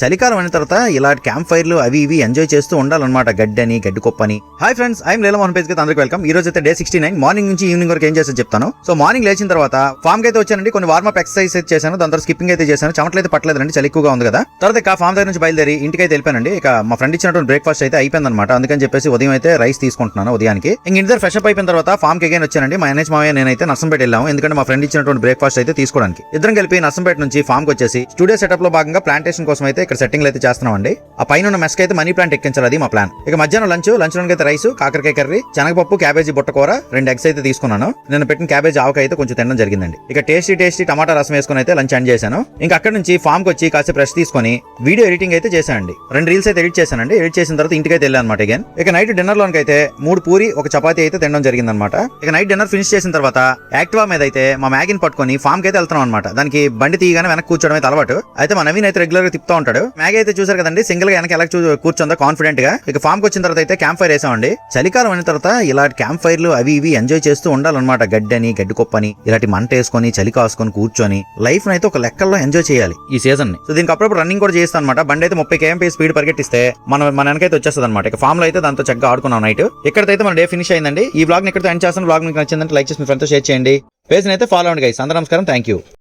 చలికాలం అయిన తర్వాత ఇలాంటి క్యాంప్ ఫైర్లు అవి ఇవి ఎంజాయ్ చేస్తూ ఉండాలన్నమాట. గడ్డని గడ్డి కొప్పని. Hi friends, I'm Leelamohan page కి అందరికి వెల్కమ్. ఈ రోజు అయితే డే 69 మార్నింగ్ నుంచి ఈవినింగ్ వరకు ఏం చేసేది చెప్తాను. సో మార్నింగ్ లేచిన తర్వాత ఫామ్ కి అయితే వచ్చానండి. కొన్ని వార్మప్ ఎక్సర్సైజ్ అయితే చేశాను. దాని తర్వాత స్కిప్పింగ్ అయితే చేశాను. చెమటలు అయితే పట్టలేదండి, చలి ఎక్కువగా ఉంది కదా. తర్వాత ఇక ఫామ్ దగ్గర నుంచి బయలుదేరి ఇంటికి అయితే వెళ్ళిపోయానండి. ఇక మా ఫ్రెండ్ ఇచ్చినటువంటి బ్రేక్ఫాస్ట్ అయితే అయిపోయింది అనమాట. అందుకని చెప్పేసి ఉదయం అయితే రైస్ తీసుకుంటున్నాను ఉదయానికి. ఇంక ఇంటి దగ్గర ఫ్రెష్ అప్ అయిపోయిన తర్వాత ఫామ్ కి అగైన్ వచ్చానండి. మా ఎన్హెచ్ మావయ్య నేనైతే నర్సంపేట వెళ్ళాము. ఎందుకంటే మా ఫ్రెండ్ ఇచ్చినటువంటి బ్రేక్ఫాస్ట్ అయితే తీసుకోవడానికి ఇద్దరం కలిపి నర్సంపేట నుంచి ఫామ్ కి వచ్చేసి స్టూడియో సెటప్ లో భాగంగా ప్లాంటేషన్ కోసం అయితే ఇక్కడ సెట్టింగ్ అయితే చేస్తున్నామండి. ఆ పైన ఉన్న మెస్క్ అయితే మనీ ప్లాంట్ ఎక్కించాలి, అది మా ప్లాన్. ఇక మధ్యాహ్నం లంచ్ లోకి అయితే రైస్, కాకరకాయ కర్రీ, శనగపప్పు, క్యాబేజీ బుట్టకూర, 2 ఎగ్స్ అయితే తీసుకున్నాను. నేను పెట్టిన క్యాబేజీ ఆవకాయ అయితే కొంచెం తినడం జరిగిందండి. ఇక టేస్టీ టమాటా రసం వేసుకుని అయితే లంచ్ ఎండ్ చేశాను. ఇంకా అక్కడ నుంచి ఫామ్ కి వచ్చి కాసేపు రెస్ట్ తీసుకొని వీడియో ఎడిటింగ్ అయితే చేశానండి. 2 రీల్స్ అయితే ఎడిట్ చేశానండి. ఎడిట్ చేసిన తర్వాత ఇంటికి అయితే వెళ్ళాను అనమాట. ఇక నైట్ డిన్నర్ లోకి అయితే 3 పూరి 1 చపాతీ అయితే తినడం జరిగింది అనమాట. ఇక నైట్ డిన్నర్ ఫినిష్ చేసిన తర్వాత యాక్టివా మీద అయితే మా మ్యాగీని పట్టుకొని ఫామ్ కి అయితే వెళ్తున్నాం అనమాట. దానికి బండి తీయగానే వెనక్కి కూర్చోవడం అయితే అలవాటు. అయితే మా నవీన్ అయితే రెగ్యులర్ గా తిప్పుతూ ఉంటాడు. మ్యాగీ అయితే చూసారు కదండి, సింగిల్ గా వెనక ఎలా కూర్చుందో కాన్ఫిడెంట్ గా. ఇక ఫామ్ కి వచ్చిన తర్వాత అయితే క్యాంప్ ఫైర్ వేసామండి. చలికాలం అయిన తర్వాత ఇలాంటి క్యాంప్ ఫైర్లు అవి ఇవి ఎంజాయ్ చేస్తూ ఉండాలన్నమాట. గడ్డని గడ్డి కొప్పని ఇలాంటి మంట వేసుకొని చలి కాసుకొని కూర్చొని లైఫ్ అయితే ఒక లెక్కల్లో ఎంజాయ్ చేయాలి ఈ సీజన్ ని. సో దీనికి అప్పుడప్పుడు రన్నింగ్ కూడా చేస్తాను అనమాట. బండి అయితే 30 km స్పీడ్ పరిగెట్టిస్తే మన వెనకైతే వచ్చేస్తుంది అనమాట. ఇక ఫామ్ లో అయితే దాంతో చక్కగా ఆడుకున్నాం నైట్. ఇక్కడైతే మన డే ఫినిష్ అయిందండి. ఈ బ్లాగ్ ని ఇక్కడ ఎండ్ చేస్తాను. బ్లాగ్ మీకు నచ్చిందంటే లైక్ చేసి మీ ఫ్రెండ్స్ తో షేర్ చేయండి. పేజ్ అయితే ఫాలో అవ్వండి గైస్. అందరూ నమస్కారం, థ్యాంక్ యూ.